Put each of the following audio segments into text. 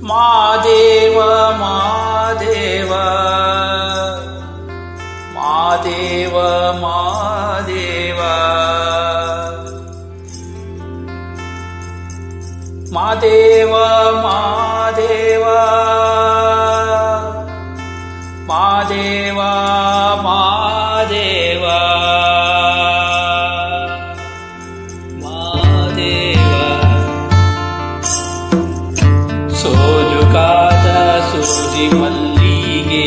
ಮಾದೇವ ಮಾದೇವ ಮಾದೇವ ಮಾದೇವ ಮಾದೇವ ಮಾದೇವ ಮಾದೇವ ಮಾದೇವ ಮಾದೇವ ಸೋಜುಗಾದ ಸೂಜಿ ಮಲ್ಲಿಗೆ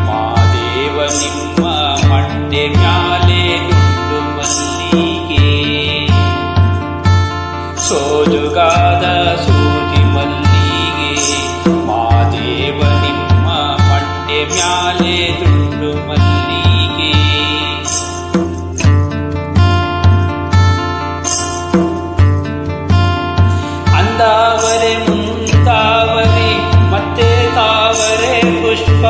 ಮಾದೇವ ನಿಮ್ಮ ಮಂಡೆ ಮ್ಯಾಲೆ ದುಂಡು ಮಲ್ಲಿಗೆ ಸೋಜುಗಾದ ಸೂಜಿ ಮಲ್ಲಿಗೆ ಮಾದೇವ ನಿಮ್ಮ ಮಂಡೆ ಮ್ಯಾಲೆ ದುಂಡು ಮಲ್ಲಿಗೆ ಅಂದಾವರೆ ಮುಂದಾವರೆ ಮತ್ತೆ ತಾವರೆ ಪುಷ್ಪ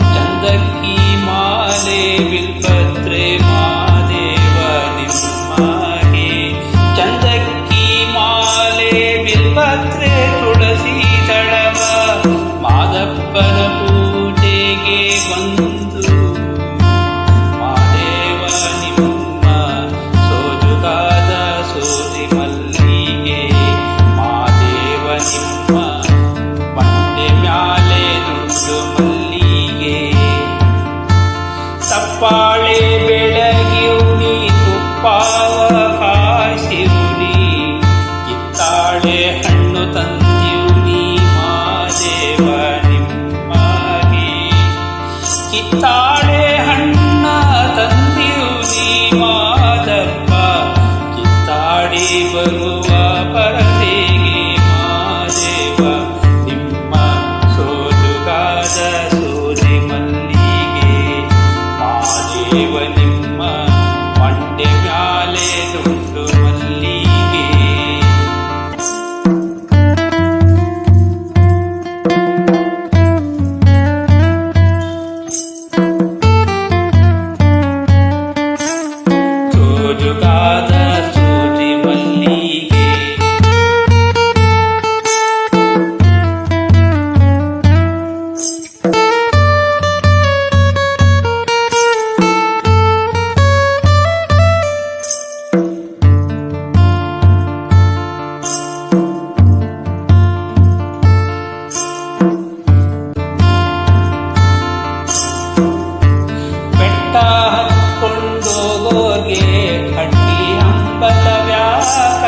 ಚಂದಕ್ಕಿ ಮಾಲೆ ಬಿಲ್ಪತ್ರೆ ಮಾದೇವ ನಿಮ್ಮಗೆ ಚಂದಕ್ಕಿ ಮಾಲೆ ಬಿಲ್ಪತ್ರೆ ತುಳಸಿ ದಳವ ಮಾದಪ್ಪನ ಪೂಜೆಗೆ ಬಂದು ಮಾದೇವ ನಿಮ್ಮ ಸೋಜುಗಾದ ಸೂಜಿ ಮಲ್ಲಿಗೆ ಮಾದೇವ ನಿಮ್ಮ ಮಂಡೆ ಮ್ಯಾಲೆ ದುಂಡು ಮಲ್ಲಿಗೆ ತಪ್ಪಾಳೆ ಬೆಳಗಿಯುನಿ ತುಪ್ಪಾವ ಕಾಯಿಸಿಯುನಿ ಕಿತ್ತಾಳೆ ಹಣ್ಣು ತಂದಿಯುನಿ ಮಾದೇವ ನಿಮ್ಮಗೆ ಕಿತ್ತಾಳೆ ಹಣ್ಣ ತಂದಿಯುನಿ ಮಾದಪ್ಪ ಕಿತ್ತಾಡಿ ಬರುವ ಪರಸೆಗೆ ಮಾದೇವ ನಿಮ್ಮ ಸೋಜುಗಾದ ಸೂಜಿ ಮಲ್ಲಿಗೆ ಮಾದೇವ ನಿಮ್ಮ ಮಂಡೆ ಮ್ಯಾಲೆ ದುಂಡು ಮಲ್ಲಿಗೆ ಸೋಜುಗಾದ ಸೂಜಿ ಮಲ್ಲಿಗೆ ಬೆಟ್ಟ ಹತ್ಕೊಂಡೋಗೋಗೆ ಹಟ್ಟಿ ಅಂಬಲವ್ಯಾಕ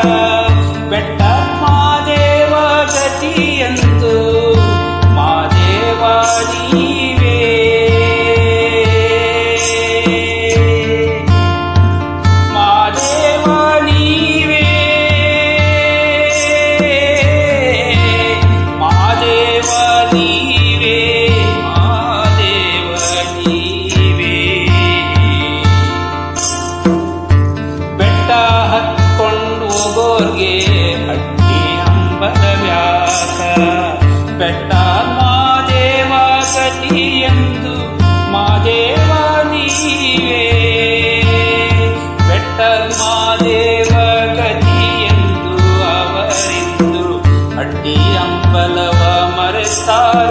ಬೆಟ್ಟ ಮಾದೇವ ಗತಿಯಂದು ಮಾದೇವ ನೀವೇ ಮಾದೇವ ನೀವೇ ಮಾದೇವ ನೀವೇ ಮಾದೇವ ನೀವೇ ಬೆಟ್ಟ ಹತ್ಕೊಂಡು ಹೋಗೋರ್ಗೆ ಹಟ್ಟಿ ಅಂಬಲವ್ಯಾಕ ಬೆಟ್ಟ ಮಾದೇವ ಗತಿಯಂದು ಮಾದೇವ ನೀವೇ ಬೆಟ್ಟ ಮಾದೇವ ಗತಿಯಂದು ಅವರಿಂದು ಹಟ್ಟಿ ಅಂಬಲವ ಮರೆತಾರ